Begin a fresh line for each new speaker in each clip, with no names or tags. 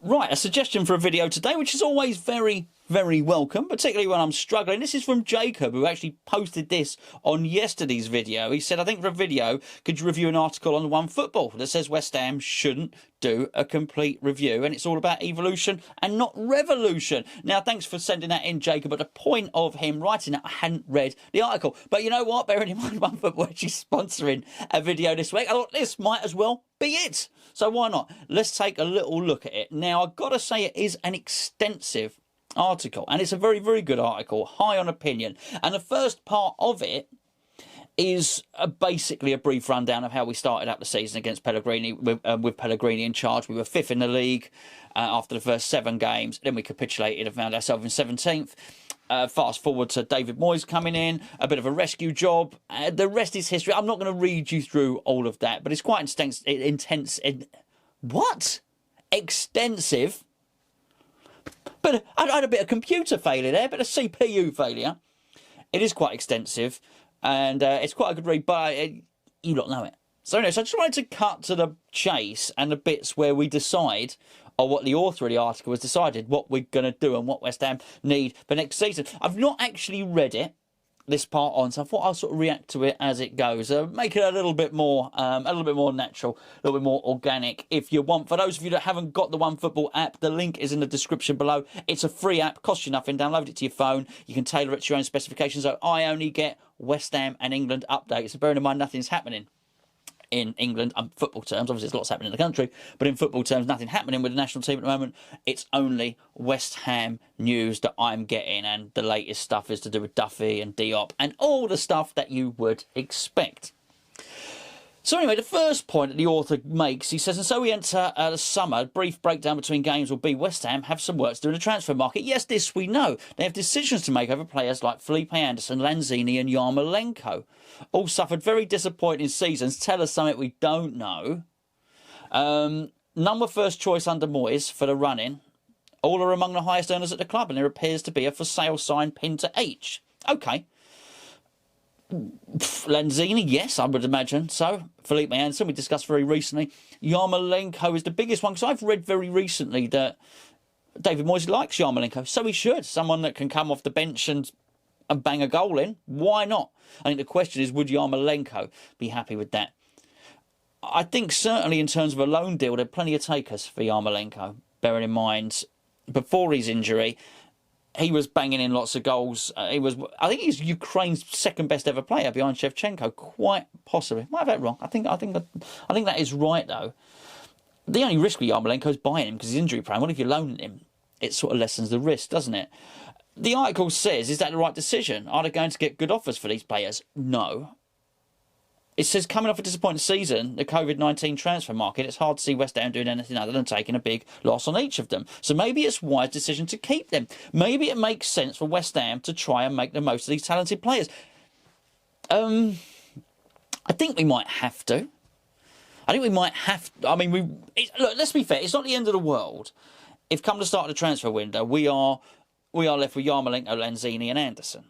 Right, a suggestion for a video today, which is always very, very welcome, particularly when I'm struggling. This is from Jacob, who actually posted this on yesterday's video. He said, I think for a video, could you review an article on One Football that says West Ham shouldn't do a complete review, and it's all about evolution and not revolution. Now, thanks for sending that in, Jacob. At the point of him writing that, I hadn't read the article. But you know what? Bearing in mind One Football actually sponsoring a video this week, I thought this might as well be it. So why not? Let's take a little look at it. Now, I've got to say it is an extensive article, and it's a very, very good article, high on opinion. And the first part of it is basically a brief rundown of how we started out the season against Pellegrini, with Pellegrini in charge. We were 5th in the league after the first 7 games. Then we capitulated and found ourselves in 17th. Fast forward to David Moyes coming in, a bit of a rescue job. The rest is history. I'm not going to read you through all of that, but it's quite extensive. But I had a bit of computer failure there, a bit of CPU failure. It is quite extensive, and it's quite a good read, but you don't know it. So anyway, so I tried to cut to the chase and the bits where we decide, or what the author of the article has decided, what we're going to do and what West Ham need for next season. I've not actually read it, this part on, so I thought I'll sort of react to it as it goes, make it a little bit more natural, a little bit more organic if you want. For those of you that haven't got the One Football app, the link is in the description below. It's a free app, costs you nothing. Download it to your phone. You can tailor it to your own specifications. So I only get West Ham and England updates. So bearing in mind nothing's happening in England, football terms, obviously there's lots happening in the country, but in football terms, nothing happening with the national team at the moment. It's only West Ham news that I'm getting, and the latest stuff is to do with Duffy and Diop and all the stuff that you would expect. So anyway, the first point that the author makes, he says, and so we enter the summer. A brief breakdown between games will be West Ham have some work to do in the transfer market. Yes, this we know. They have decisions to make over players like Felipe Anderson, Lanzini and Yarmolenko. All suffered very disappointing seasons. Tell us something we don't know. None were first choice under Moyes for the run-in. All are among the highest earners at the club, and there appears to be a for sale sign pinned to H. Okay. Lanzini, yes, I would imagine so. Felipe Anderson, we discussed very recently. Yarmolenko is the biggest one, because I've read very recently that David Moyes likes Yarmolenko. So he should. Someone that can come off the bench and bang a goal in. Why not? I think the question is, would Yarmolenko be happy with that? I think certainly in terms of a loan deal, there are plenty of takers for Yarmolenko. Bearing in mind, before his injury, he was banging in lots of goals. I think he's Ukraine's second best ever player behind Shevchenko, quite possibly. Might have that wrong. I think that is right though. The only risk with Yarmolenko is buying him because he's injury prone. What if you're loaning him? It sort of lessens the risk, doesn't it? The article says, is that the right decision? Are they going to get good offers for these players? No. It says, coming off a disappointing season, the COVID-19 transfer market, it's hard to see West Ham doing anything other than taking a big loss on each of them. So maybe it's a wise decision to keep them. Maybe it makes sense for West Ham to try and make the most of these talented players. I think we might have to. I think we might have to. I mean, look, let's be fair. It's not the end of the world if, come the start of the transfer window, we are left with Yarmolenko, Lanzini and Anderson.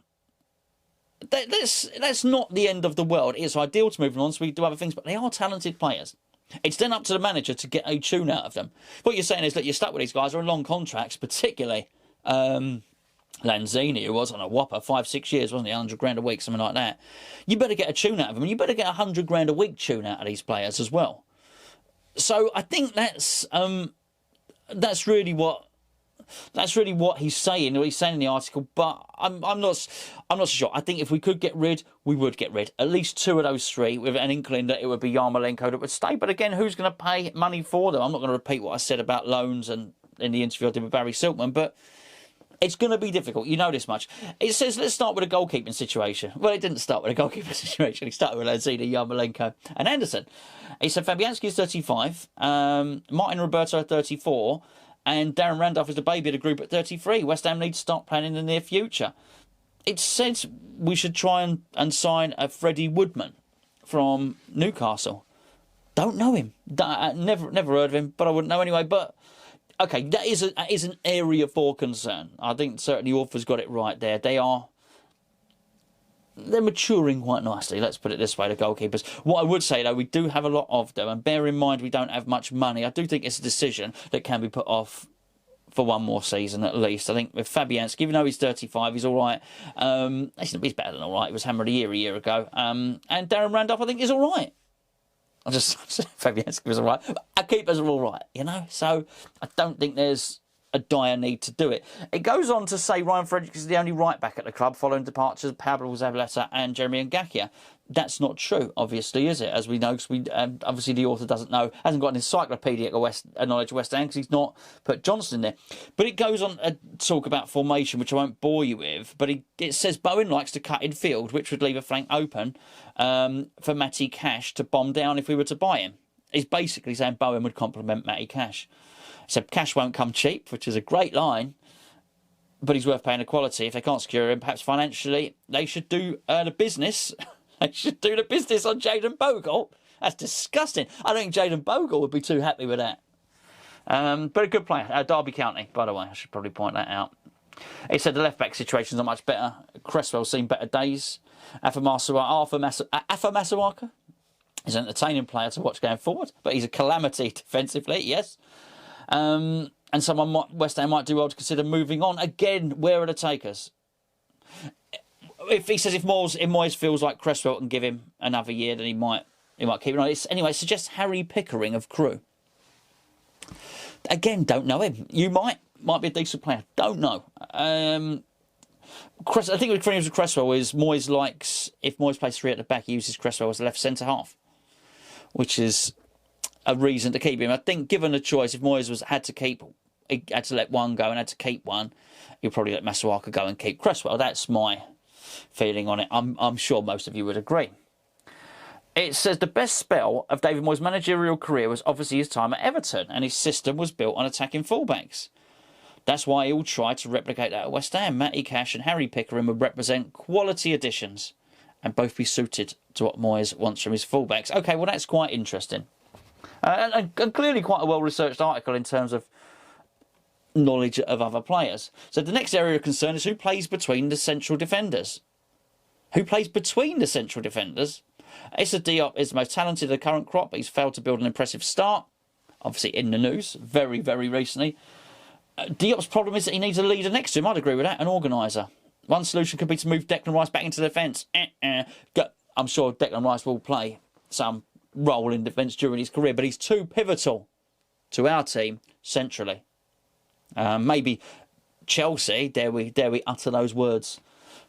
That's not the end of the world. It's ideal to move on, so we do other things, but they are talented players. It's then up to the manager to get a tune out of them. What you're saying is that you're stuck with these guys who are on long contracts, particularly Lanzini, who was on a whopper 5-6 years, wasn't he? 100 grand a week, something like that. You better get a tune out of them, and you better get 100 grand a week tune out of these players as well. So I think that's really what he's saying, or he's saying in the article, but I'm not so sure. I think if we could get rid, we would get rid. At least 2 of those 3, with an inkling that it would be Yarmolenko that would stay. But again, who's going to pay money for them? I'm not going to repeat what I said about loans and in the interview I did with Barry Silkman, but it's going to be difficult. You know this much. It says, let's start with a goalkeeping situation. Well, it didn't start with a goalkeeping situation. It started with Lanzini, Yarmolenko and Anderson. It said Fabianski is 35, Martin Roberto at 34, and Darren Randolph is the baby of the group at 33. West Ham needs to start planning in the near future. It says we should try and sign a Freddie Woodman from Newcastle. Don't know him. Never heard of him, but I wouldn't know anyway. But okay, that is an area for concern. I think certainly the author's got it right there. They are they're maturing quite nicely, let's put it this way, the goalkeepers. What I would say, though, we do have a lot of them, and bear in mind we don't have much money. I do think it's a decision that can be put off for one more season at least. I think with Fabianski, even though he's 35, he's all right. He's better than all right. He was hammered a year ago. And Darren Randolph, I think, is all right. I just Fabianski was all right. Our keepers are all right, you know. So I don't think there's a dire need to do it. It goes on to say Ryan Fredericks is the only right back at the club following departures of Pablo Zabaleta and Jeremy Ngakia. That's not true, obviously, is it? As we know, because we obviously the author doesn't know, hasn't got an encyclopedic knowledge of West Ham because he's not put Johnson in there. But it goes on to talk about formation, which I won't bore you with. But it says Bowen likes to cut in field, which would leave a flank open for Matty Cash to bomb down if we were to buy him. He's basically saying Bowen would complement Matty Cash. So Cash won't come cheap, which is a great line, but he's worth paying the quality. If they can't secure him, perhaps financially, they should do the business. They should do the business on Jayden Bogle. That's disgusting. I don't think Jayden Bogle would be too happy with that. But a good player. Derby County, by the way. I should probably point that out. He said the left-back situation's not much better. Cresswell's seen better days. Afa Masuaka is an entertaining player to watch going forward, but he's a calamity defensively, yes. And West Ham might do well to consider moving on. Again, where are the takers? If he says if Moyes feels like Cresswell can give him another year, then he might keep it on. Anyway, it suggests Harry Pickering of Crewe. Again, don't know him. You might be a decent player. Don't know. I think with Cresswell is Moyes likes, if Moyes plays three at the back, he uses Cresswell as a left centre half, which is a reason to keep him. I think given a choice, if Moyes had to let one go and had to keep one, he'd probably let Masuaka go and keep Cresswell. That's my feeling on it. I'm sure most of you would agree. It says the best spell of David Moyes' managerial career was obviously his time at Everton, and his system was built on attacking fullbacks. That's why he'll try to replicate that at West Ham. Matty Cash and Harry Pickering would represent quality additions and both be suited to what Moyes wants from his fullbacks. Okay, well, that's quite interesting. And clearly quite a well-researched article in terms of knowledge of other players. So the next area of concern is who plays between the central defenders. Who plays between the central defenders? Issa Diop is the most talented of the current crop, but he's failed to build an impressive start. Obviously in the news, very, very recently. Diop's problem is that he needs a leader next to him. I'd agree with that, an organiser. One solution could be to move Declan Rice back into defence. I'm sure Declan Rice will play some role in defence during his career, but he's too pivotal to our team centrally. Maybe Chelsea, dare we utter those words,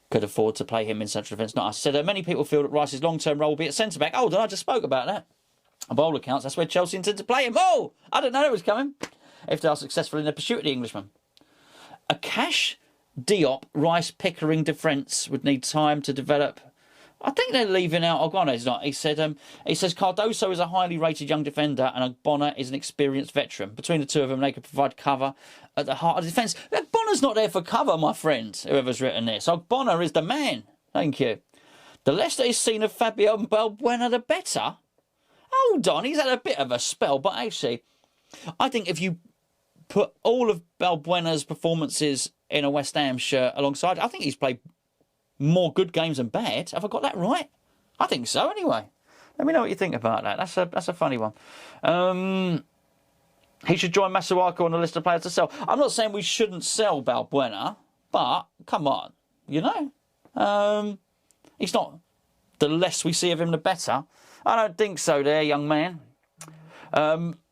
could afford to play him in central defence. Not us. Said many people feel that Rice's long-term role will be at centre-back. Oh, I just spoke about that. By all accounts, that's where Chelsea intend to play him. Oh, I didn't know that was coming. If they are successful in their pursuit of the Englishman. A Cash, Diop, Rice, Pickering defence would need time to develop. I think they're leaving out Ogbonna. He's not. He says Cardoso is a highly rated young defender and Ogbonna is an experienced veteran. Between the two of them, they could provide cover at the heart of the defence. Ogbonna's not there for cover, my friend, whoever's written this. Ogbonna is the man. Thank you. The less that is seen of Fabio Balbuena, the better. Hold on, he's had a bit of a spell, but actually, I think if you put all of Balbuena's performances in a West Ham shirt alongside, I think he's played more good games than bad. Have I got that right? I think so, anyway. Let me know what you think about that. That's a funny one. He should join Masuaka on the list of players to sell. I'm not saying we shouldn't sell Balbuena, but come on, you know? He's not... The less we see of him, the better. I don't think so there, young man.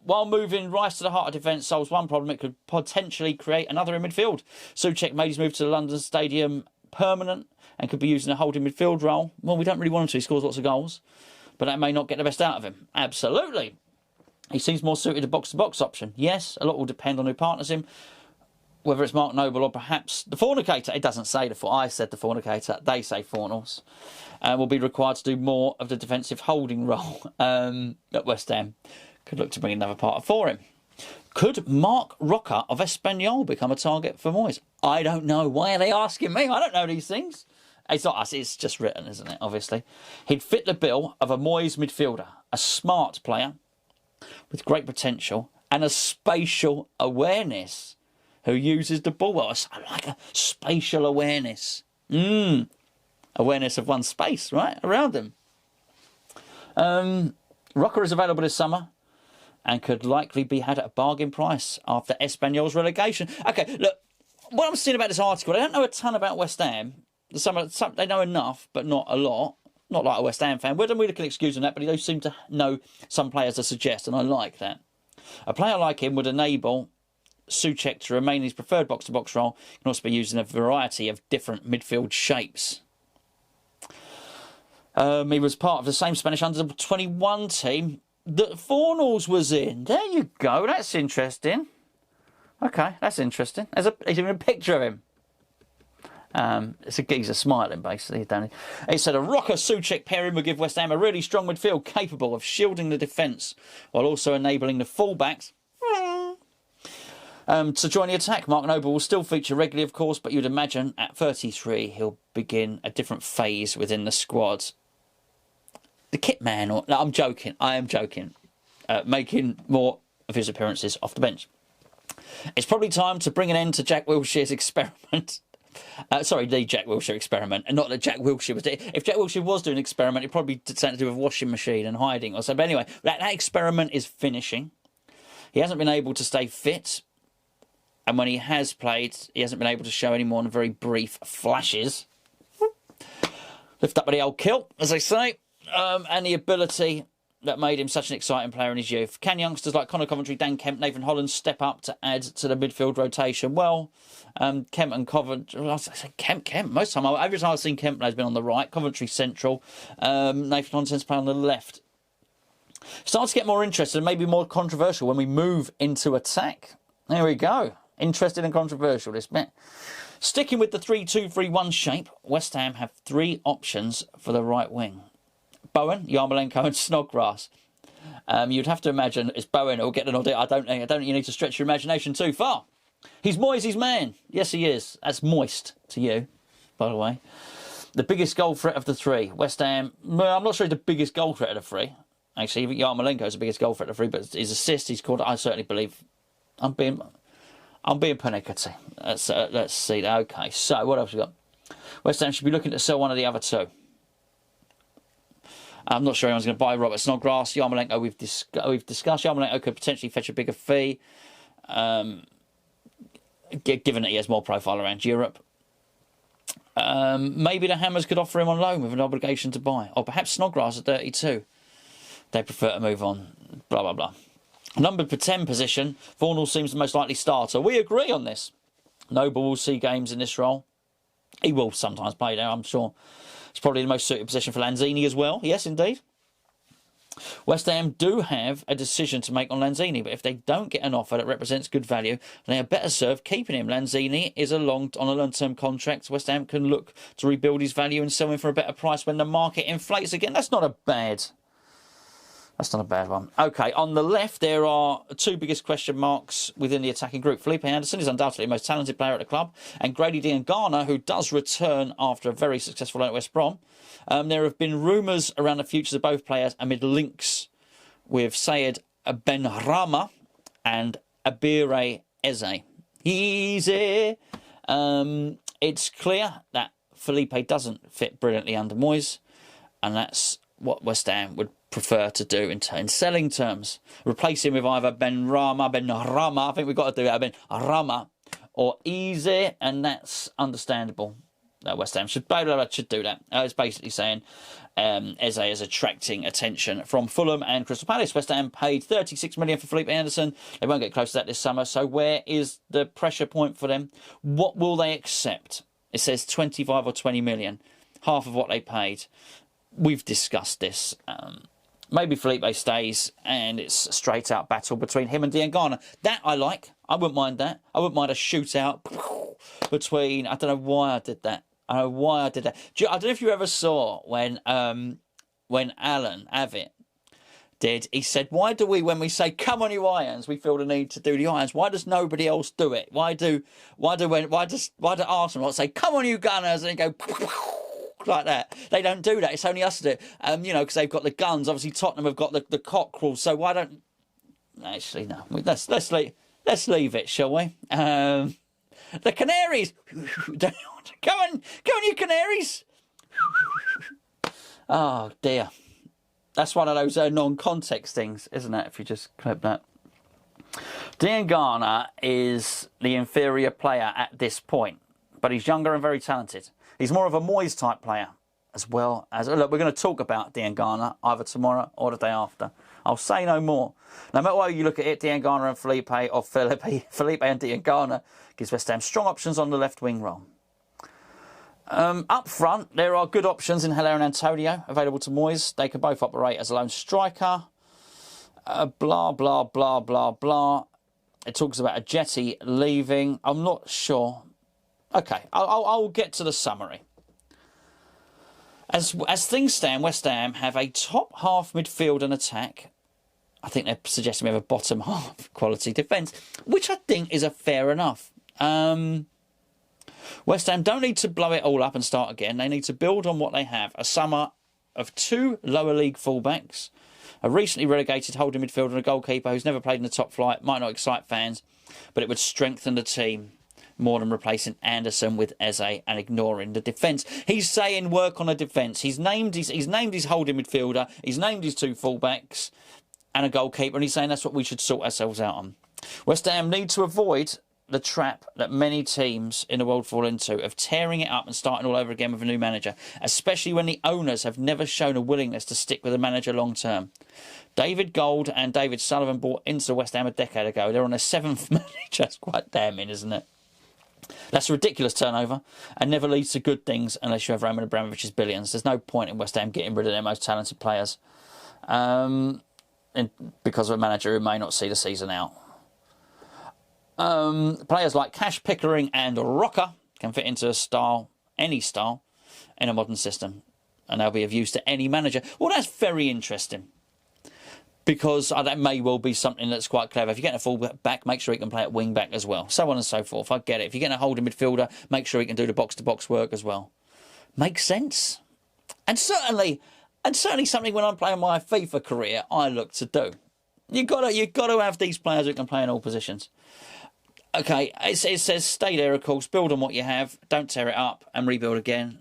While moving Rice to the heart of defence solves one problem, it could potentially create another in midfield. Souček made his move to the London Stadium permanent and could be used in a holding midfield role. Well, we don't really want him to. He scores lots of goals. But that may not get the best out of him. Absolutely. He seems more suited to box-to-box option. Yes, a lot will depend on who partners him. Whether it's Mark Noble or perhaps the Fornicator. It doesn't say I said the Fornicator. They say Fornals. Will be required to do more of the defensive holding role at West Ham. Could look to bring another part for him. Could Marc Roca of Espanyol become a target for Moyes? I don't know. Why are they asking me? I don't know these things. It's not us. It's just written, isn't it? Obviously. He'd fit the bill of a Moyes midfielder. A smart player with great potential and a spatial awareness who uses the ball well. I like a spatial awareness. awareness of one's space, right, around them. Roca is available this summer and could likely be had at a bargain price after Espanyol's relegation. Okay, look, what I'm seeing about this article, I don't know a ton about West Ham. They know enough, but not a lot. Not like a West Ham fan. We can excuse them that, but he does seem to know some players to suggest, and I like that. A player like him would enable Souček to remain in his preferred box-to-box role. He can also be used in a variety of different midfield shapes. He was part of the same Spanish under-21 team that Fornals was in. There you go. That's interesting. Okay, that's interesting. There's even a picture of him. It's a geezer smiling, basically. He said a Roca Souček pairing would give West Ham a really strong midfield capable of shielding the defence while also enabling the fullbacks to join the attack. Mark Noble will still feature regularly, of course, but you'd imagine at 33 he'll begin a different phase within the squad. The kit man, no, I'm joking. I am joking. Making more of his appearances off the bench. It's probably time to bring an end to Jack Wilshere's experiment. The Jack Wilshere experiment, and not that Jack Wilshere was doing. If Jack Wilshere was doing an experiment, it probably did something to do with washing machine and hiding or so. But anyway, that experiment is finishing. He hasn't been able to stay fit, and when he has played, he hasn't been able to show any more than very brief flashes. Lift up with the old kilt, as they say, and the ability that made him such an exciting player in his youth. Can youngsters like Connor Coventry, Dan Kemp, Nathan Holland step up to add to the midfield rotation? Well, Kemp and Coventry... I say Kemp. Every time I've seen Kemp, has been on the right. Coventry central. Nathan Holland tends to play on the left. Starts to get more interested and maybe more controversial when we move into attack. There we go. Interesting and controversial, this bit. Sticking with the 3-2-3-1 shape, West Ham have 3 options for the right wing. Bowen, Yarmolenko and Snodgrass. You'd have to imagine it's Bowen who'll get an idea. I don't think you need to stretch your imagination too far. He's Moyes' man. Yes, he is. That's moist to you, by the way. The biggest goal threat of the 3. West Ham, well, I'm not sure he's the biggest goal threat of the 3. Actually, Yarmolenko is the biggest goal threat of the 3, but his assist, he's called, I certainly believe. I'm being pernickety. Let's see. Okay, so what else we got? West Ham should be looking to sell one of the other 2. I'm not sure anyone's going to buy Robert Snodgrass. Yarmolenko, we've discussed. Yarmolenko could potentially fetch a bigger fee, given that he has more profile around Europe. Maybe the Hammers could offer him on loan with an obligation to buy. Or perhaps Snodgrass at 32. They prefer to move on. Blah, blah, blah. Numbered for 10 position, Fornals seems the most likely starter. We agree on this. Noble will see games in this role. He will sometimes play there, I'm sure. It's probably the most suited position for Lanzini as well. Yes, indeed. West Ham do have a decision to make on Lanzini, but if they don't get an offer that represents good value, they are better served keeping him. Lanzini is on a long-term contract. West Ham can look to rebuild his value and sell him for a better price when the market inflates again. That's not a bad one. Okay, on the left, there are 2 biggest question marks within the attacking group. Felipe Anderson is undoubtedly the most talented player at the club, and Grady Diangana, who does return after a very successful run at West Brom. There have been rumours around the futures of both players amid links with Sayed Benrahma and Abire Eze. Easy. It's clear that Felipe doesn't fit brilliantly under Moyes, and that's what West Ham would prefer to do in selling terms. Replace him with either Benrahma, I think we've got to do that, Benrahma, or Eze, and that's understandable. West Ham should do that. It's basically saying Eze is attracting attention from Fulham and Crystal Palace. West Ham paid $36 million for Felipe Anderson. They won't get close to that this summer, so where is the pressure point for them? What will they accept? It says 25 or 20 million, half of what they paid. We've discussed this. Maybe Felipe stays and it's a straight out battle between him and Diangana. That I like. I wouldn't mind that. I wouldn't mind a shootout between... I don't know why I did that. I don't know if you ever saw when Alan Avitt did. He said, why do we, when we say, come on you Irons, we feel the need to do the Irons? Why does nobody else do it? Why do Arsenal say, come on you Gunners, and go... like that? They don't do that. It's only us to do it. Because they've got the guns. Obviously, Tottenham have got the cockerels. So why don't? Actually, no. Let's leave it, shall we? The Canaries. Come on, you Canaries. Oh, dear. That's one of those non-context things, isn't it, if you just clip that. Diangana is the inferior player at this point, but he's younger and very talented. He's more of a Moyes type player, as well as... Look, we're going to talk about Diangana either tomorrow or the day after. I'll say no more. No matter how you look at it, Diangana and Felipe and Diangana gives West Ham strong options on the left wing role. Up front, there are good options in Hilaire and Antonio available to Moyes. They can both operate as a lone striker. Blah, blah, blah, blah, blah. It talks about a Jetty leaving. I'm not sure. Okay, I'll get to the summary. As things stand, West Ham have a top half midfield and attack. I think they're suggesting we have a bottom half quality defence, which I think is a fair enough. West Ham don't need to blow it all up and start again. They need to build on what they have. A summer of 2 lower league fullbacks, a recently relegated holding midfielder and a goalkeeper who's never played in the top flight. Might not excite fans, but it would strengthen the team more than replacing Anderson with Eze and ignoring the defence. He's saying work on a defence. He's named his holding midfielder. He's named his 2 fullbacks and a goalkeeper, and he's saying that's what we should sort ourselves out on. West Ham need to avoid the trap that many teams in the world fall into of tearing it up and starting all over again with a new manager, especially when the owners have never shown a willingness to stick with a manager long term. David Gold and David Sullivan bought into West Ham a decade ago. They're on their 7th manager. That's quite damning, isn't it? That's a ridiculous turnover and never leads to good things unless you have Roman Abramovich's billions. There's no point in West Ham getting rid of their most talented players because of a manager who may not see the season out. Players like Cash Pickering and Roca can fit into any style, in a modern system, and they'll be of use to any manager. Well, that's very interesting, because that may well be something that's quite clever. If you're getting a full back, make sure he can play at wing back as well, so on and so forth. I get it. If you're getting a holding midfielder, make sure he can do the box-to-box work as well. Makes sense, and certainly something when I'm playing my FIFA career, I look to do. You got to have these players who can play in all positions. Okay, it says stay there, of course, build on what you have, don't tear it up and rebuild again.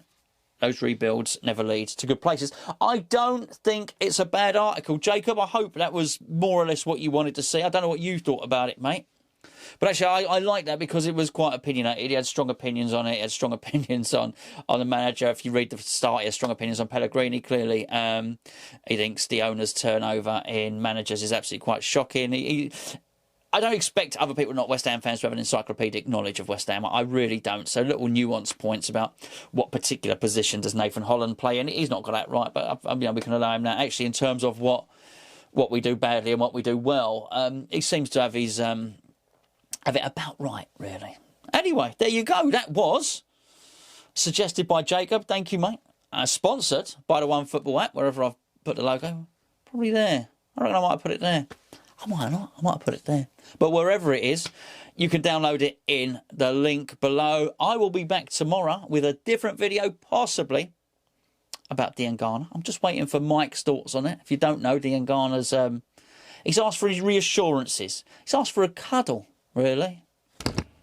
Those rebuilds never lead to good places. I don't think it's a bad article, Jacob. I hope that was more or less what you wanted to see. I don't know what you thought about it, mate. But actually, I like that because it was quite opinionated. He had strong opinions on it. He had strong opinions on the manager. If you read the start, he has strong opinions on Pellegrini, clearly. He thinks the owner's turnover in managers is absolutely quite shocking. I don't expect other people, not West Ham fans, to have an encyclopedic knowledge of West Ham. I really don't. So little nuanced points about what particular position does Nathan Holland play in. He's not got that right, but we can allow him that. Actually, in terms of what we do badly and what we do well, he seems to have his have it about right, really. Anyway, there you go. That was suggested by Jacob. Thank you, mate. Sponsored by the One Football app, wherever I've put the logo. Probably there. I reckon I might have put it there. I might not. I might have put it there. But wherever it is, you can download it in the link below. I will be back tomorrow with a different video, possibly about Diangana. I'm just waiting for Mike's thoughts on it. If you don't know, Diangana's... he's asked for his reassurances. He's asked for a cuddle, really.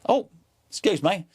Oh, excuse me.